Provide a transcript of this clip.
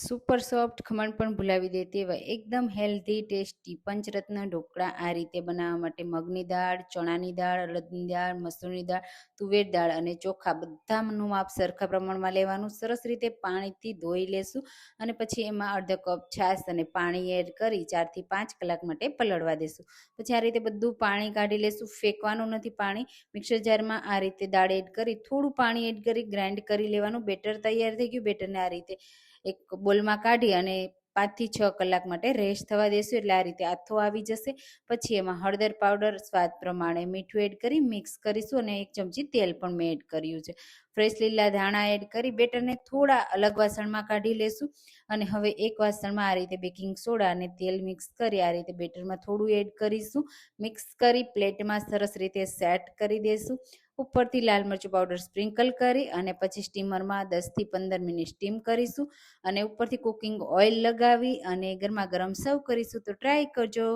Super soft khaman પણ ભૂલાવી દે તેવા એકદમ હેલ્ધી ટેસ્ટી પંચરત્ન ઢોકળા આ રીતે બનાવવા માટે મગની દાળ, ચણાની દાળ, અડદની દાળ, મસૂરની દાળ, તુવેર દાળ અને ચોખા બધાનું માપ સરખા પ્રમાણમાં લેવાનું. સરસ રીતે પાણીથી ધોઈ લેશું અને પછી એમાં અડધો કપ છાશ અને પાણી એડ કરી 4 થી 5 કલાક માટે પલળવા દેશું. પછી આ રીતે બધું પાણી કાઢી લેશું. ફેંકવાનું નથી પાણી. મિક્સર જારમાં આ રીતે દાળ એડ કરી થોડું પાણી એડ કરી ગ્રાઇન્ડ કરી લેવાનું. બેટર તૈયાર થઈ ગયું. બેટરને આ રીતે એક બોલમાં કાઢી અને 5 થી 6 કલાક માટે રેસ્ટ થવા દેશું. એટલે આ રીતે આથો આવી જશે. પછી એમાં હળદર પાવડર, સ્વાદ પ્રમાણે મીઠું એડ કરી મિક્સ કરીશું અને 1 ચમચી તેલ પણ મેં એડ કર્યું છે. ફ્રેશ લીલા ધાણા એડ કરી બેટરને થોડા અલગ વાસણમાં કાઢી લેશું અને હવે એક વાસણમાં આ રીતે બેકિંગ સોડા અને તેલ મિક્સ કરી આ રીતે બેટરમાં થોડું એડ કરીશું. મિક્સ કરી પ્લેટમાં સરસ રીતે સેટ કરી દેશું. ઉપરથી લાલ મરચું પાવડર સ્પ્રિંકલ કરી અને પછી સ્ટીમરમાં 10 થી 15 મિનિટ સ્ટીમ કરીશું અને ઉપરથી કુકિંગ ઓઇલ લગાવી અને ગરમા ગરમ સર્વ કરીશું. તો ટ્રાય કરજો.